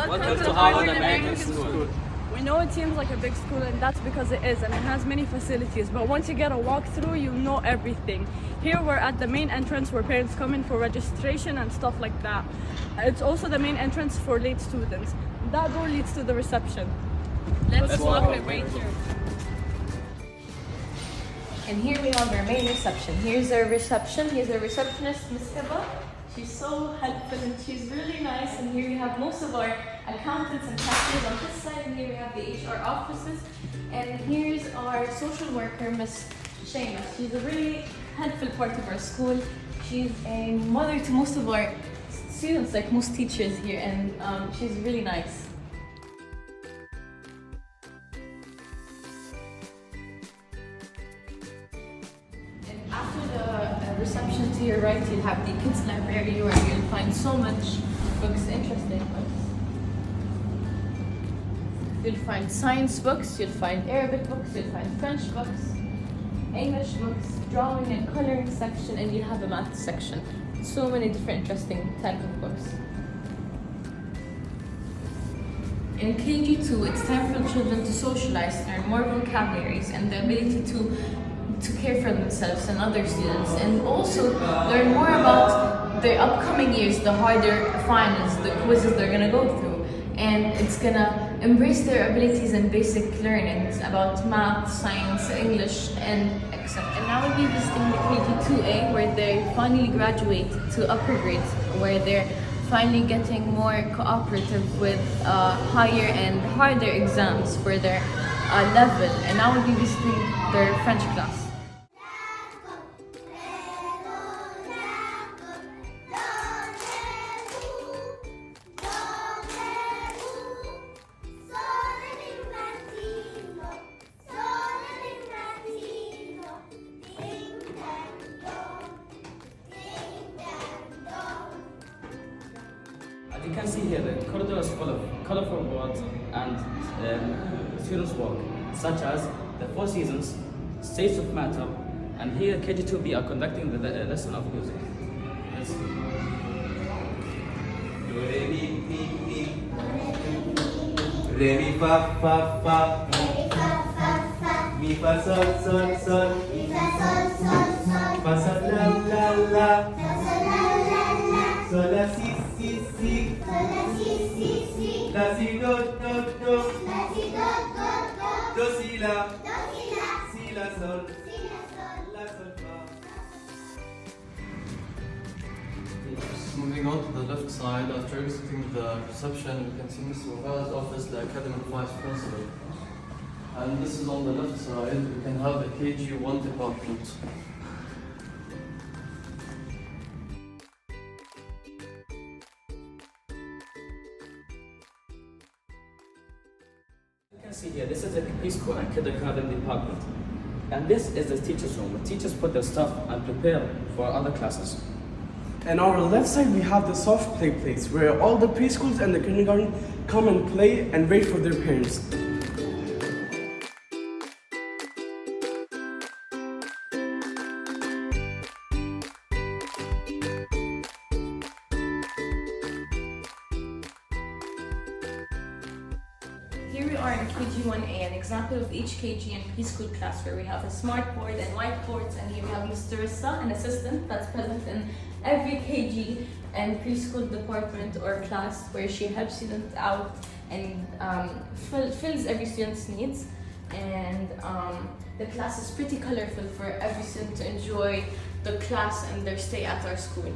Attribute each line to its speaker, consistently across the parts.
Speaker 1: Welcome to Harvard American School.
Speaker 2: We know it seems like a big school, and that's because it is, and it has many facilities, but once you get a walk through, you know everything. Here we're at the main entrance where parents come in for registration and stuff like that. It's also the main entrance for late students. That door leads to the reception.
Speaker 1: Let's walk right through.
Speaker 3: And here we have our main reception. Here's our reception. Here's our receptionist, Miss Hiba. She's so helpful and she's really nice. And here we have most of our accountants and cashiers on this side. And here we have the HR offices. And here's our social worker, Miss Seamus. She's a really helpful part of our school. She's a mother to most of our students, like most teachers here. And she's really nice. After the reception to your right, you'll have the kids' library where you'll find so much books, interesting books. You'll find science books, you'll find Arabic books, you'll find French books, English books, drawing and coloring section, and you'll have a math section. So many different interesting type of books. In KG2, it's time for children to socialize, learn more vocabularies, and the ability to care for themselves and other students, and also learn more about their upcoming years, the harder finals, the quizzes they're gonna go through, and it's gonna embrace their abilities and basic learnings about math, science, English, and etc. And now we'll be visiting the KG2A, where they finally graduate to upper grades, where they're finally getting more cooperative with higher and harder exams for their level. And now we'll be visiting their French class.
Speaker 1: As you can see here, the corridor is full of colorful boards and students' work, such as the Four Seasons, States of Matter, and here KG2B are conducting the lesson of music. Yes.
Speaker 4: Do, re, mi, mi. Re, mi, fa, fa, fa. Mi, fa, sol, sol, sol. Fa, sol, la, la, la. Sol, la, si, si, si. La, si, do, do, do. Do, si, la. Si, la, sol. La, sol, fa.
Speaker 5: Moving on to the left side, after exiting the reception, you can see Mr. Wahad's office, the academic vice principal. And this is on the left side, we can have the KG1 department.
Speaker 1: You can see here, this is the preschool and kindergarten department. And this is the teacher's room, where teachers put their stuff and prepare for other classes.
Speaker 6: And on our left side, we have the soft play place, where all the preschools and the kindergarten come and play and wait for their parents.
Speaker 3: Here we are in KG1A, an example of each KG and preschool class where we have a smart board and whiteboards, and here we have Mr. Rissa, an assistant that's present in every KG and preschool department or class, where she helps students out and fills every student's needs. And the class is pretty colorful for every student to enjoy the class and their stay at our school.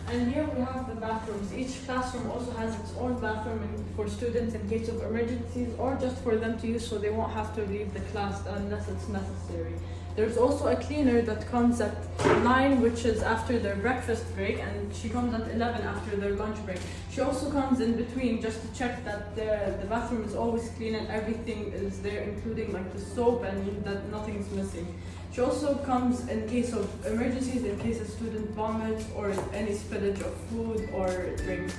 Speaker 2: And here we have the bathrooms. Each classroom also has its own bathroom for students in case of emergencies or just for them to use so they won't have to leave the class unless it's necessary. There's also a cleaner that comes at 9, which is after their breakfast break, and she comes at 11 after their lunch break. She also comes in between just to check that the bathroom is always clean and everything is there, including like the soap, and that nothing's missing. She also comes in case of emergencies, in case a student vomits or any spillage of food or drinks.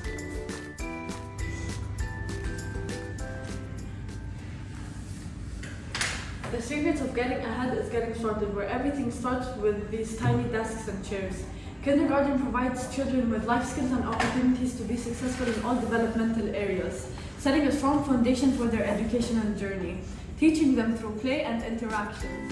Speaker 2: The secret of getting ahead is getting started, where everything starts with these tiny desks and chairs. Kindergarten provides children with life skills and opportunities to be successful in all developmental areas, setting a strong foundation for their educational journey, teaching them through play and interaction.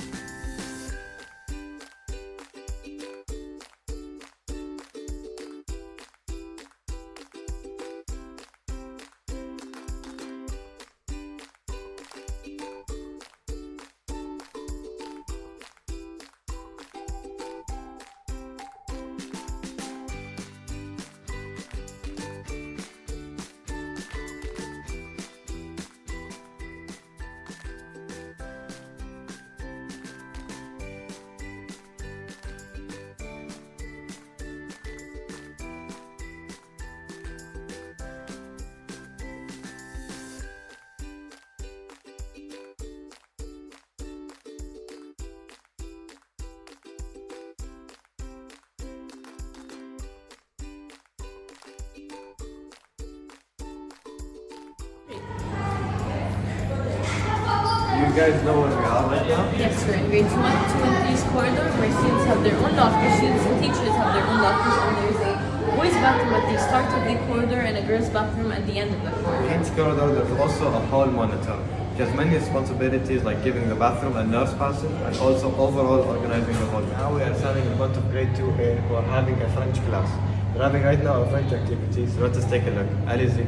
Speaker 7: You guys know where we are right now?
Speaker 3: Yes, we're in grades 1, 2, and 3's corridor where students have their own lockers, students and teachers have their own lockers, and there's a boys' bathroom at the start of the corridor and a girls' bathroom at the end of the corridor.
Speaker 7: In each corridor, there's also a hall monitor. He has many responsibilities like giving the bathroom and nurse passes and also overall organizing the hall. Now we are standing in front of grade 2A who are having a French class. We're having right now a French activities. Let us take a look. Allez-y.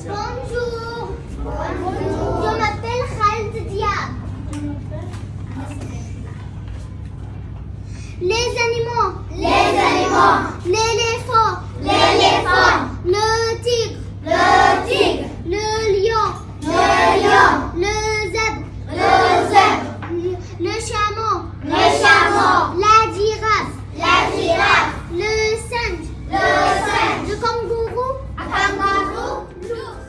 Speaker 8: Bonjour. Je m'appelle Khaled Diab. Les animaux. L'éléphant. Le tigre. Le lion. Le zèbre. Le chameau. La girafe. Le singe. Le kangourou. L'ours.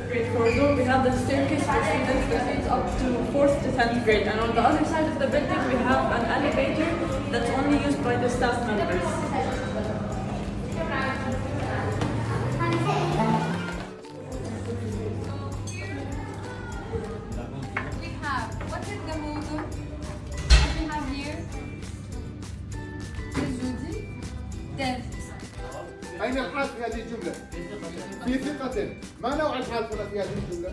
Speaker 2: Grade corridor, we have the staircase for students that leads up to 4th to 10th grade, and on the other side of the building we have an elevator that's only used by the staff members.
Speaker 9: We have, what is the modu? What we have here? الجودي ديف.
Speaker 10: أين الحال في هذه الجملة؟ في ثقة. ما نوع الحال هنا في هذه الجملة؟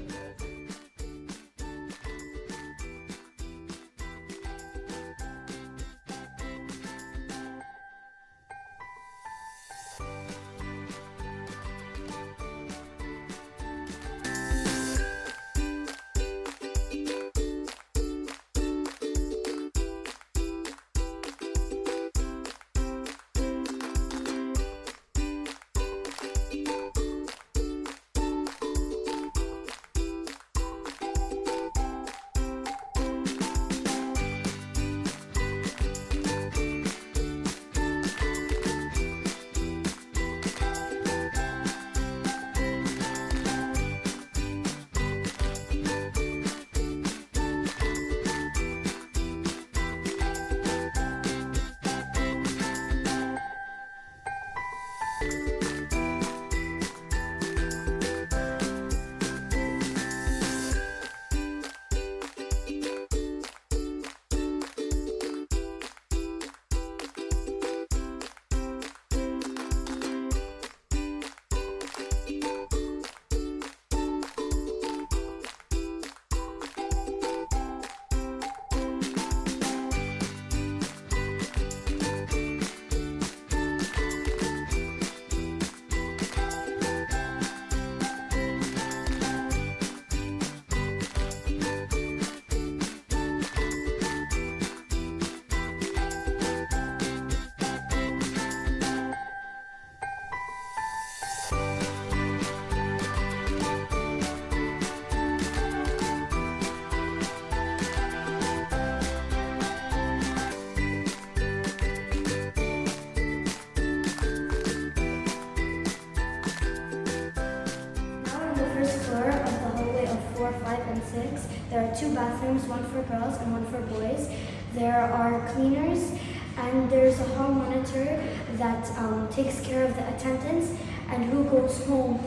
Speaker 8: Floor of the hallway of 4, 5, and 6. There are 2 bathrooms, one for girls and one for boys. There are cleaners, and there's a hall monitor that takes care of the attendance and who goes home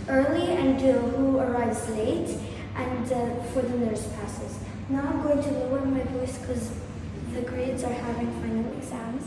Speaker 8: early and who arrives late, and for the nurse passes. Now I'm going to lower my voice because the grades are having final exams.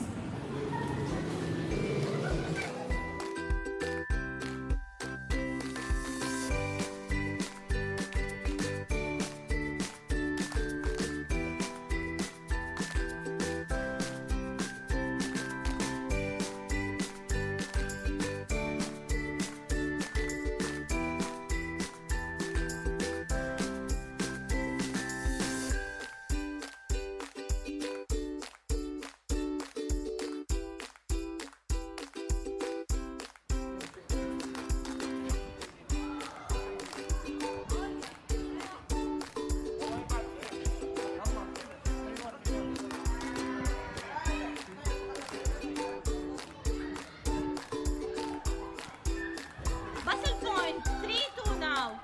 Speaker 11: Muscle point, 3-2 now.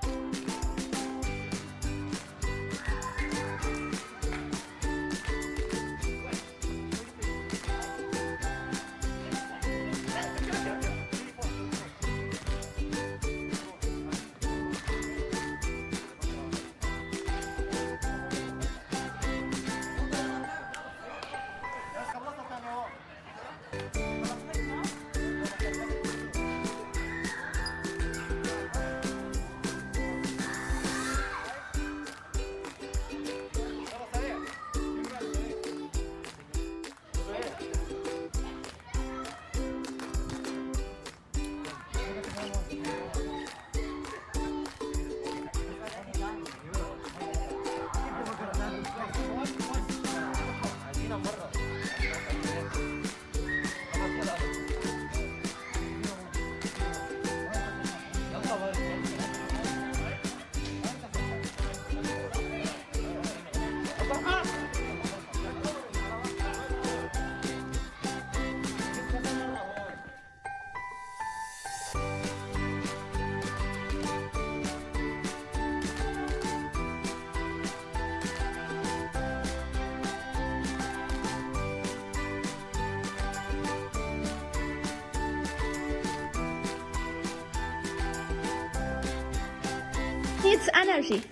Speaker 12: Needs energy.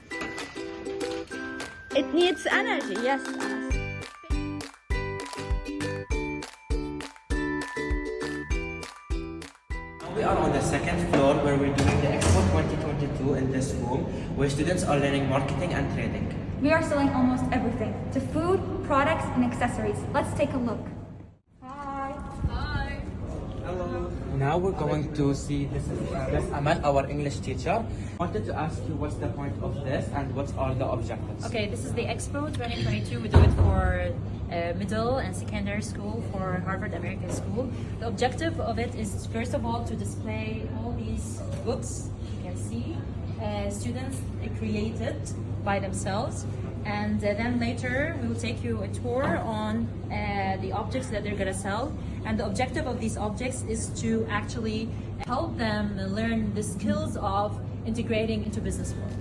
Speaker 12: It needs energy, yes.
Speaker 13: We are on the second floor where we're doing the Expo 2022 in this room where students are learning marketing and trading.
Speaker 14: We are selling almost everything, to food, products, and accessories. Let's take a look. Hi.
Speaker 9: Hi.
Speaker 13: Hello. Now we're going to see this is Amal, our English teacher. I wanted to ask you what's the point of this and what are the objectives?
Speaker 15: Okay, this is the Expo 2022. We do it for middle and secondary school for Harvard American School. The objective of it is first of all to display all these books you can see students created by themselves, and then later we will take you a tour on the objects that they're gonna sell. And the objective of these objects is to actually help them learn the skills of integrating into business world.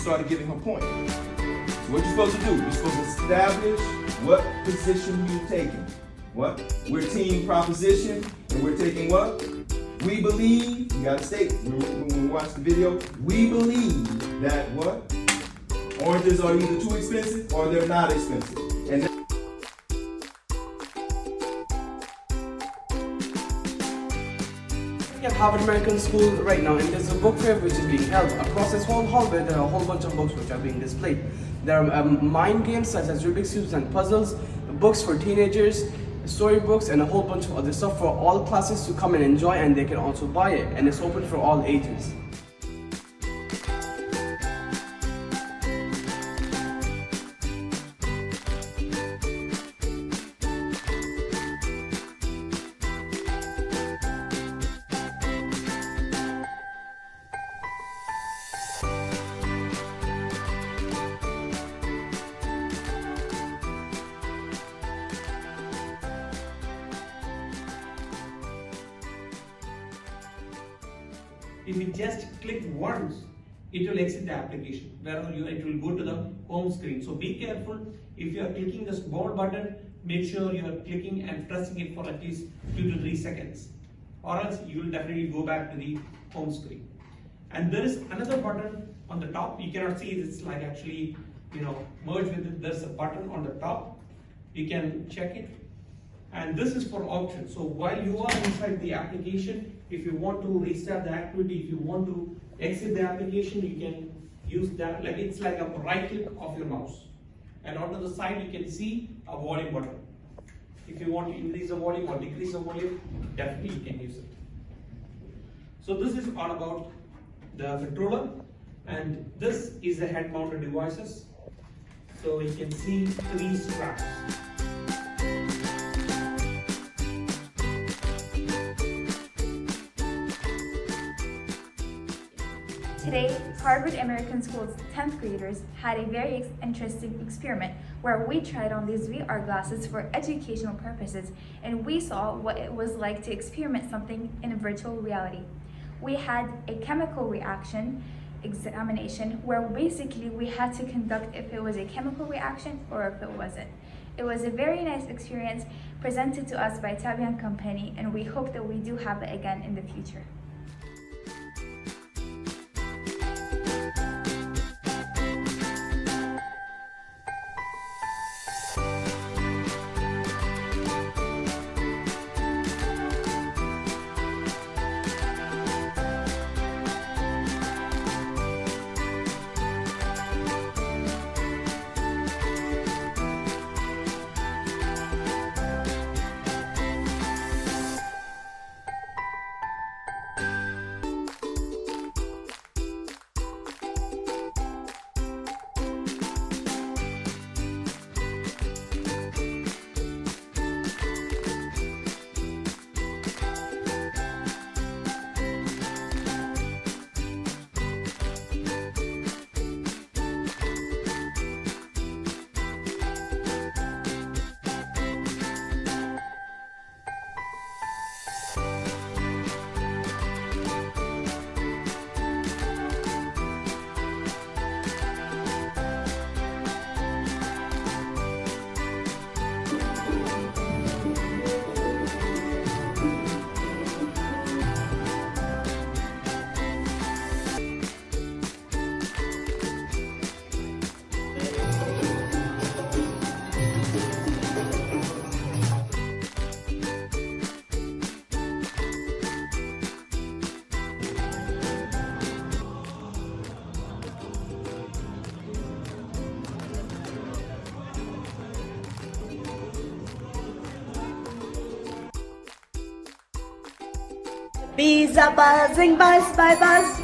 Speaker 16: started giving her point. So what you're supposed to do, you're supposed to establish what position you're taking. What? We're team proposition, and we're taking what? We believe, you gotta state, when we watch the video, we believe that what? Oranges are either too expensive or they're not expensive. And
Speaker 6: at Harvard American School right now, and there's a book fair which is being held across this whole hallway. There are a whole bunch of books which are being displayed. There are mind games such as Rubik's Cubes and puzzles, books for teenagers, storybooks, and a whole bunch of other stuff for all classes to come and enjoy, and they can also buy it, and it's open for all ages.
Speaker 17: If you just click once, it will exit the application, wherever it will go to the home screen. So be careful. If you are clicking the small button, make sure you are clicking and pressing it for at least 2 to 3 seconds, or else you will definitely go back to the home screen. And there is another button on the top. You cannot see it. It's like actually, merged with it. There's a button on the top. You can check it. And this is for options. So while you are inside the application, if you want to restart the activity, if you want to exit the application, you can use that. It's like a right click of your mouse. And onto the side, you can see a volume button. If you want to increase the volume or decrease the volume, definitely you can use it. So this is all about the controller. And this is the head mounted devices. So you can see 3 straps.
Speaker 14: Today, Harvard American School's 10th graders had a very interesting experiment where we tried on these VR glasses for educational purposes, and we saw what it was like to experiment something in virtual reality. We had a chemical reaction examination where basically we had to conduct if it was a chemical reaction or if it wasn't. It was a very nice experience presented to us by Tabian Company, and we hope that we do have it again in the future.
Speaker 11: Bees are buzzing, buzz by buzz.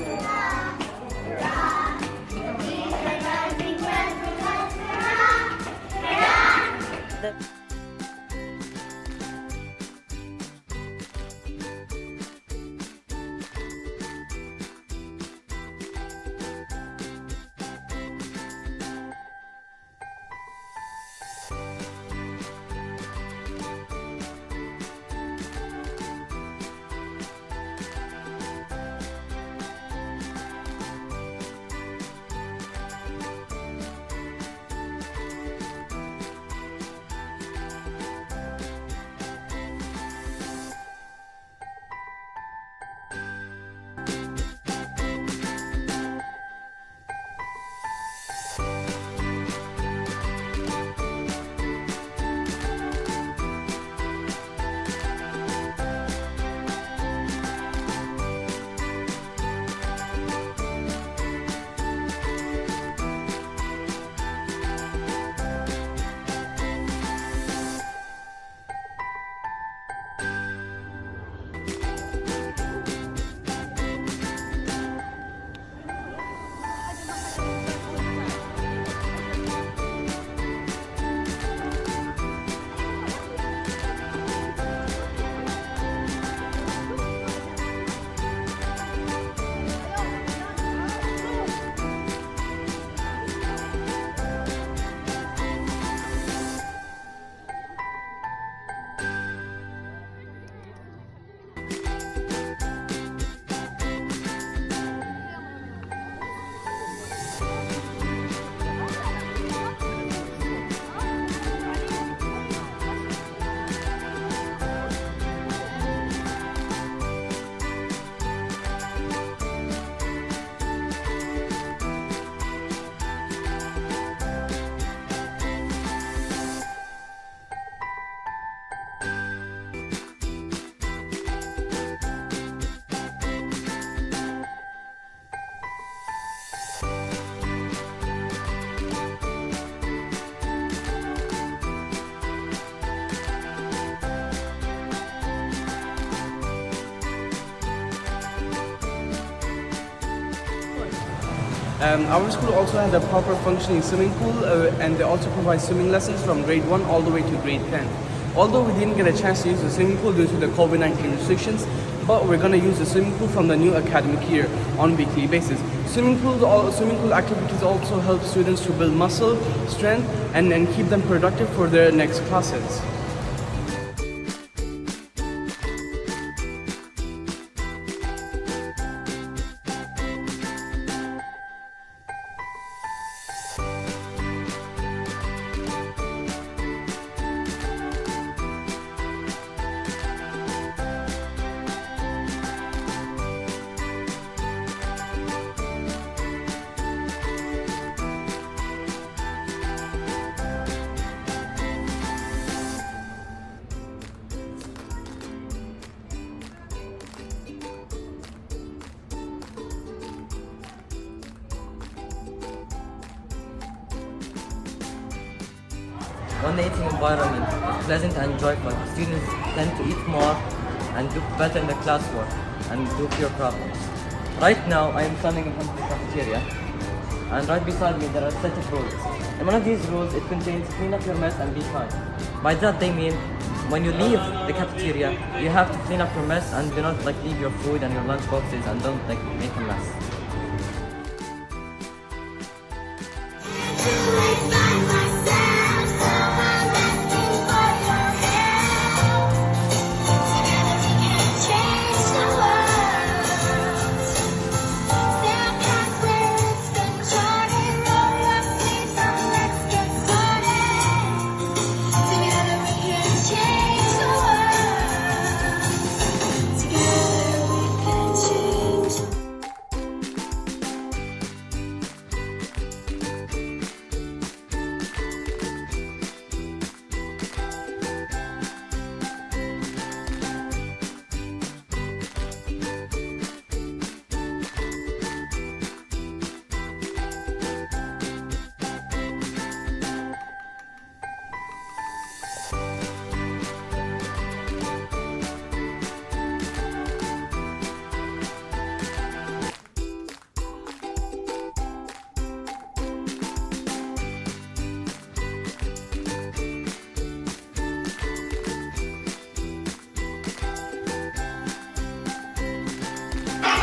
Speaker 6: Our school also has a proper functioning swimming pool, and they also provide swimming lessons from grade 1 all the way to grade 10. Although we didn't get a chance to use the swimming pool due to the COVID-19 restrictions, but we're going to use the swimming pool from the new academic year on weekly basis. Swimming pool activities also help students to build muscle strength and keep them productive for their next classes.
Speaker 18: When the eating environment is pleasant and joyful, students tend to eat more and do better in the classwork and do fewer problems. Right now, I am standing in front of the cafeteria, and right beside me there are a set of rules. And one of these rules, it contains clean up your mess and be kind. By that they mean, when you leave the cafeteria, you have to clean up your mess and do not leave your food and your lunch boxes and don't make a mess.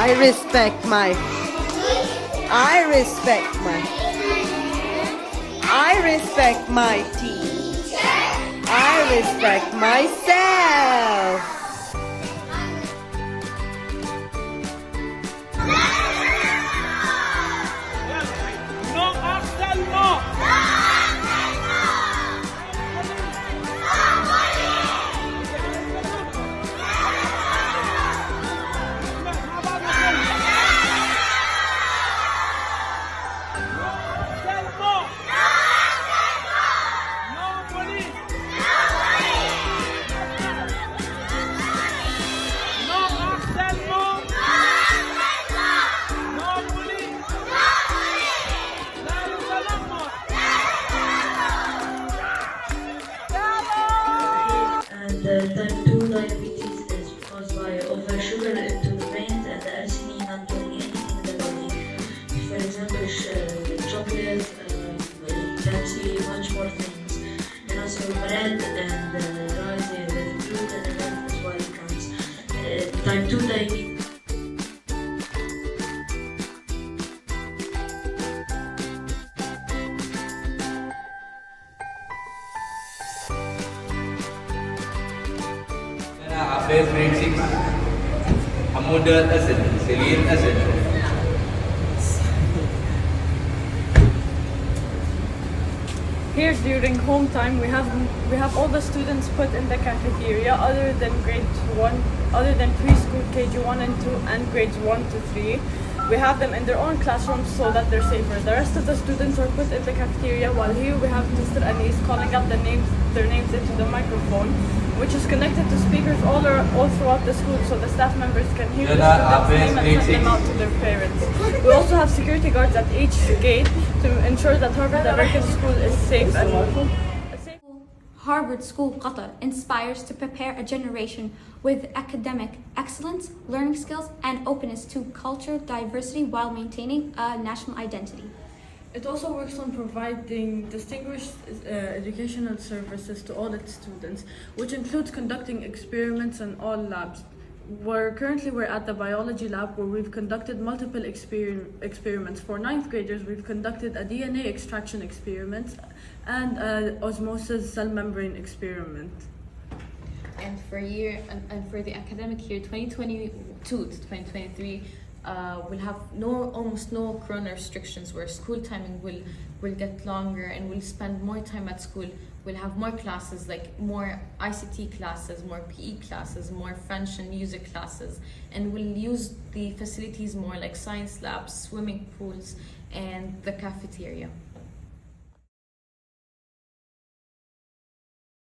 Speaker 11: I respect my teacher. I respect myself.
Speaker 19: The type 2 diabetes is caused by oversugar into the brains and the arsenic not doing anything in the body. For example, chocolate, Pepsi, much more things. And also bread and rice with gluten and that is why it comes. Type 2 diabetes.
Speaker 4: عباس grade 6 حمودة الأسد سليم الأسد.
Speaker 2: Here during home time, we have all the students put in the cafeteria other than preschool KG1 and 2 and grades 1 to 3. We have them in their own classrooms so that they're safer. The rest of the students are put in the cafeteria, while here we have Mr. Anis calling out their names into the microphone, which is connected to speakers all throughout the school so the staff members can hear the students' name and send them out to their parents. We also have security guards at each gate to ensure that Harvard American School is safe and
Speaker 20: Harvard School Qatar inspires to prepare a generation with academic excellence, learning skills, and openness to culture diversity while maintaining a national identity.
Speaker 2: It also works on providing distinguished educational services to all its students, which includes conducting experiments in all labs. Currently we're at the biology lab where we've conducted multiple experiments. For 9th graders, we've conducted a DNA extraction experiment and an osmosis cell membrane experiment.
Speaker 3: And for the academic year 2022 to 2023, we'll have almost no corona restrictions, where school timing will get longer and we'll spend more time at school. We'll have more classes, like more ICT classes, more PE classes, more French and music classes, and we'll use the facilities more, like science labs, swimming pools, and the cafeteria.